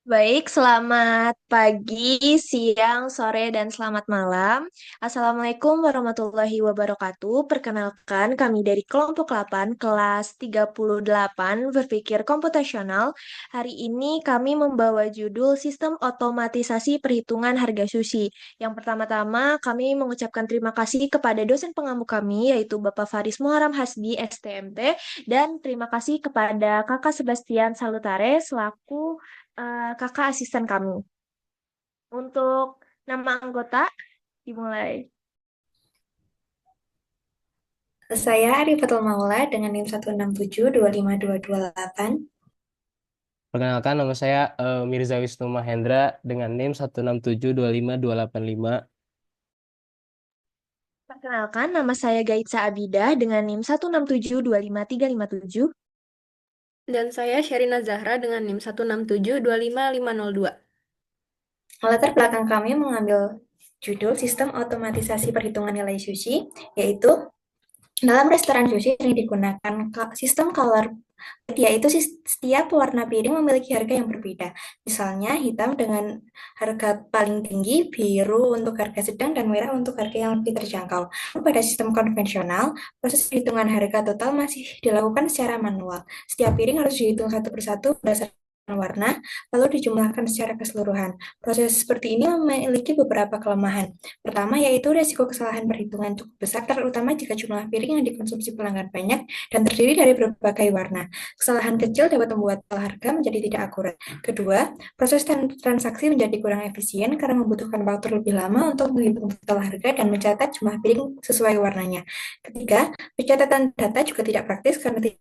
Baik, selamat pagi, siang, sore, dan selamat malam. Assalamualaikum warahmatullahi wabarakatuh. Perkenalkan, kami dari kelompok 8, kelas 38, berpikir komputasional. Hari ini kami membawa judul Sistem Otomatisasi Perhitungan Harga Sushi. Yang pertama-tama, kami mengucapkan terima kasih kepada dosen pengampu kami, yaitu Bapak Faris Muharam Hasbi, STMT, dan terima kasih kepada Kakak Sebastian Salutare, selaku kakak asisten kami. Untuk nama anggota dimulai. Saya Arifatul Maula dengan NIM 167252288. Perkenalkan nama saya Mirza Wisnu Mahendra dengan NIM 167252285. Perkenalkan, nama saya Gaitsa Abidah dengan NIM 167253557. Dan saya Sherina Zahra dengan NIM 167255502. Latar belakang kami mengambil judul Sistem Otomatisasi Perhitungan Nilai Sushi, yaitu dalam restoran sushi sering digunakan sistem color, yaitu setiap warna piring memiliki harga yang berbeda. Misalnya hitam dengan harga paling tinggi, biru untuk harga sedang, dan merah untuk harga yang lebih terjangkau. Pada sistem konvensional, proses perhitungan harga total masih dilakukan secara manual. Setiap piring harus dihitung satu persatu berdasarkan warna, lalu dijumlahkan secara keseluruhan. Proses seperti ini memiliki beberapa kelemahan. Pertama, yaitu risiko kesalahan perhitungan cukup besar, terutama jika jumlah piring yang dikonsumsi pelanggan banyak dan terdiri dari berbagai warna. Kesalahan kecil dapat membuat harga menjadi tidak akurat. Kedua, proses transaksi menjadi kurang efisien karena membutuhkan waktu lebih lama untuk menghitung total harga dan mencatat jumlah piring sesuai warnanya. Ketiga, pencatatan data juga tidak praktis karena tidak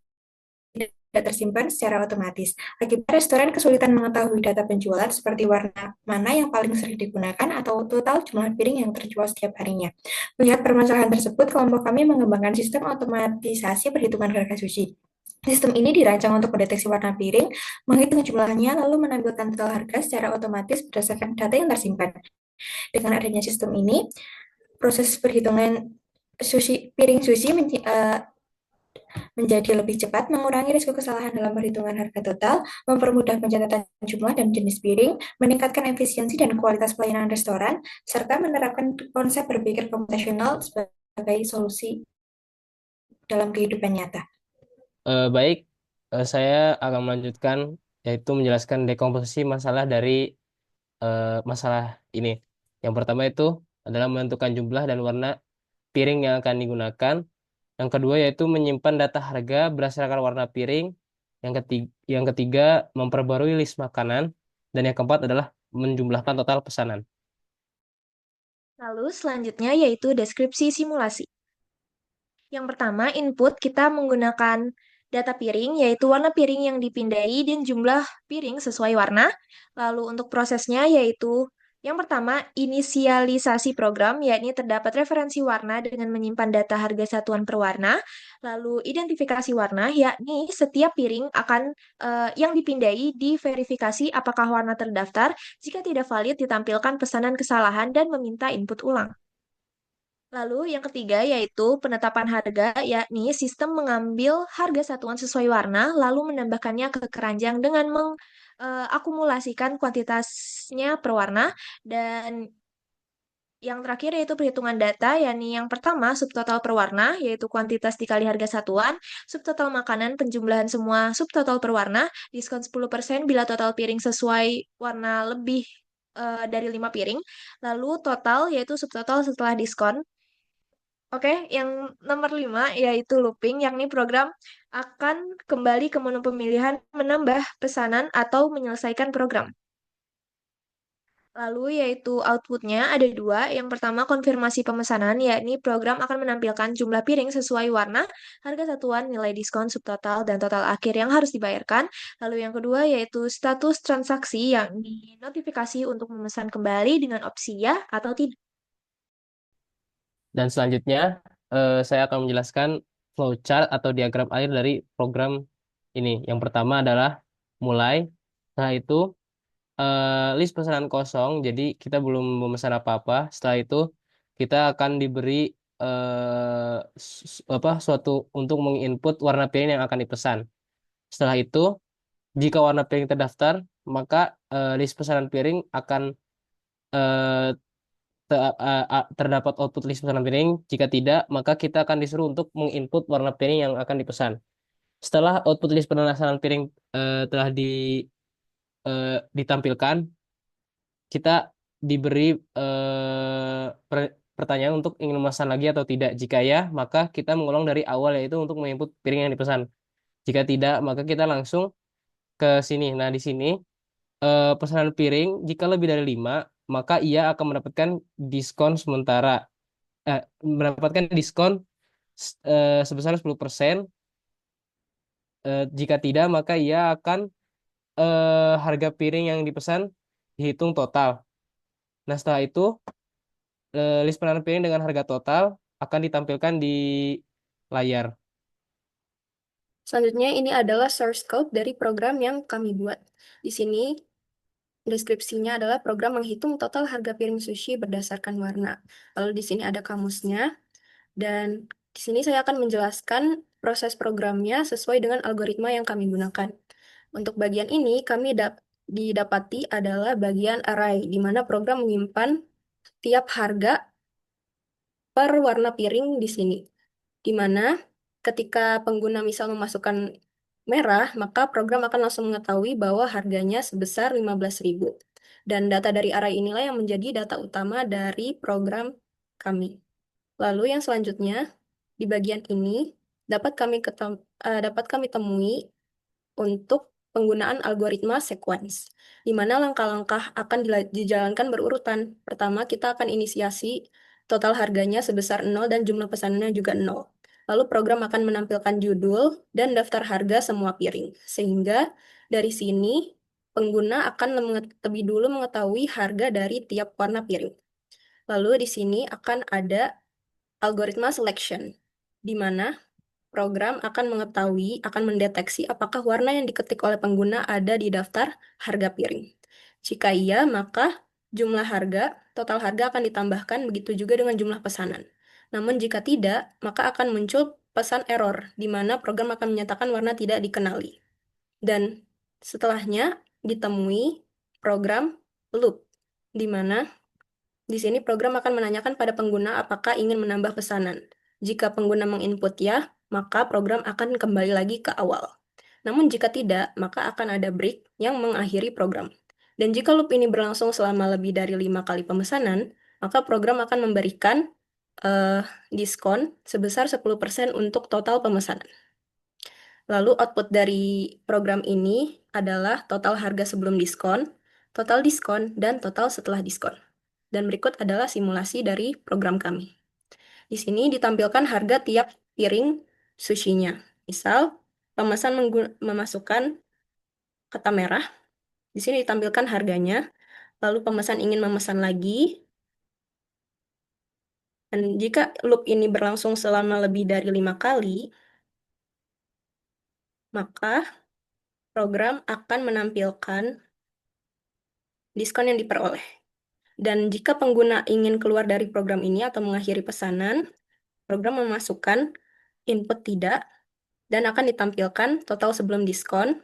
tersimpan secara otomatis. Akibat restoran kesulitan mengetahui data penjualan seperti warna mana yang paling sering digunakan atau total jumlah piring yang terjual setiap harinya. Melihat permasalahan tersebut, kelompok kami mengembangkan sistem otomatisasi perhitungan harga sushi. Sistem ini dirancang untuk mendeteksi warna piring, menghitung jumlahnya, lalu menampilkan total harga secara otomatis berdasarkan data yang tersimpan. Dengan adanya sistem ini, proses perhitungan piring sushi menjadi lebih cepat, mengurangi risiko kesalahan dalam perhitungan harga total, mempermudah pencatatan jumlah dan jenis piring, meningkatkan efisiensi dan kualitas pelayanan restoran, serta menerapkan konsep berpikir komputasional sebagai solusi dalam kehidupan nyata. Baik, saya akan melanjutkan yaitu menjelaskan dekomposisi masalah dari masalah ini. Yang pertama itu adalah menentukan jumlah dan warna piring yang akan digunakan. Yang kedua yaitu menyimpan data harga berdasarkan warna piring. Yang ketiga memperbarui list makanan. Dan yang keempat adalah menjumlahkan total pesanan. Lalu selanjutnya yaitu deskripsi simulasi. Yang pertama, input kita menggunakan data piring, yaitu warna piring yang dipindai dan jumlah piring sesuai warna. Lalu untuk prosesnya yaitu yang pertama, inisialisasi program, yakni terdapat referensi warna dengan menyimpan data harga satuan per warna. Lalu identifikasi warna, yakni setiap piring akan yang dipindai diverifikasi apakah warna terdaftar. Jika tidak valid, ditampilkan pesanan kesalahan dan meminta input ulang. Lalu yang ketiga yaitu penetapan harga, yakni sistem mengambil harga satuan sesuai warna, lalu menambahkannya ke keranjang dengan mengakumulasikan kuantitasnya per warna. Dan yang terakhir yaitu perhitungan data, yakni yang pertama subtotal per warna, yaitu kuantitas dikali harga satuan, subtotal makanan penjumlahan semua subtotal per warna, diskon 10% bila total piring sesuai warna lebih dari 5 piring, lalu total yaitu subtotal setelah diskon. Oke, yang nomor 5 yaitu looping, yakni program akan kembali ke menu pemilihan menambah pesanan atau menyelesaikan program. Lalu yaitu outputnya ada dua. Yang pertama konfirmasi pemesanan, yakni program akan menampilkan jumlah piring sesuai warna, harga satuan, nilai diskon, subtotal, dan total akhir yang harus dibayarkan. Lalu yang kedua yaitu status transaksi, yakni notifikasi untuk memesan kembali dengan opsi ya atau tidak. Dan selanjutnya saya akan menjelaskan flowchart atau diagram alir dari program ini. Yang pertama adalah mulai. Setelah itu list pesanan kosong, jadi kita belum memesan apa-apa. Setelah itu kita akan diberi suatu untuk menginput warna piring yang akan dipesan. Setelah itu, jika warna piring terdaftar, maka list pesanan piring akan eh, terdapat output list pesanan piring. Jika tidak, maka kita akan disuruh untuk menginput warna piring yang akan dipesan. Setelah output list pesanan piring telah ditampilkan, kita diberi pertanyaan untuk ingin memesan lagi atau tidak. Jika ya, maka kita mengulang dari awal, yaitu untuk menginput piring yang dipesan. Jika tidak, maka kita langsung ke sini. Nah, di sini pesanan piring jika lebih dari 5, maka ia akan mendapatkan diskon sementara. Mendapatkan diskon sebesar 10%. Jika tidak, maka ia akan harga piring yang dipesan dihitung total. Nah, setelah itu list pesanan piring dengan harga total akan ditampilkan di layar. Selanjutnya ini adalah source code dari program yang kami buat. Di sini deskripsinya adalah program menghitung total harga piring sushi berdasarkan warna. Lalu di sini ada kamusnya, dan di sini saya akan menjelaskan proses programnya sesuai dengan algoritma yang kami gunakan. Untuk bagian ini kami didapati adalah bagian array, di mana program menyimpan tiap harga per warna piring di sini. Di mana ketika pengguna misal memasukkan merah, maka program akan langsung mengetahui bahwa harganya sebesar 15.000. Dan data dari array inilah yang menjadi data utama dari program kami. Lalu yang selanjutnya, di bagian ini dapat kami temui untuk penggunaan algoritma sequence, di mana langkah-langkah akan dijalankan berurutan. Pertama, kita akan inisiasi total harganya sebesar 0 dan jumlah pesanannya juga 0. Lalu program akan menampilkan judul dan daftar harga semua piring. Sehingga dari sini pengguna akan lebih dulu mengetahui harga dari tiap warna piring. Lalu di sini akan ada algoritma selection, di mana program akan akan mendeteksi apakah warna yang diketik oleh pengguna ada di daftar harga piring. Jika iya, maka total harga akan ditambahkan, begitu juga dengan jumlah pesanan. Namun jika tidak, maka akan muncul pesan error, di mana program akan menyatakan warna tidak dikenali. Dan setelahnya ditemui program loop, di mana di sini program akan menanyakan pada pengguna apakah ingin menambah pesanan. Jika pengguna menginput ya, maka program akan kembali lagi ke awal. Namun jika tidak, maka akan ada break yang mengakhiri program. Dan jika loop ini berlangsung selama lebih dari 5 kali pemesanan, maka program akan memberikan diskon sebesar 10% untuk total pemesanan. Lalu output dari program ini adalah total harga sebelum diskon, total diskon, dan total setelah diskon. Dan berikut adalah simulasi dari program kami. Di sini ditampilkan harga tiap piring sushinya. Misal, pemesan memasukkan kata merah. Di sini ditampilkan harganya. Lalu pemesan ingin memesan lagi. Dan jika loop ini berlangsung selama lebih dari 5 kali, maka program akan menampilkan diskon yang diperoleh. Dan jika pengguna ingin keluar dari program ini atau mengakhiri pesanan, program memasukkan input tidak, dan akan ditampilkan total sebelum diskon,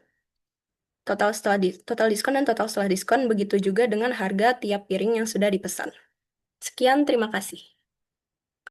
total diskon, dan total setelah diskon, begitu juga dengan harga tiap piring yang sudah dipesan. Sekian, terima kasih.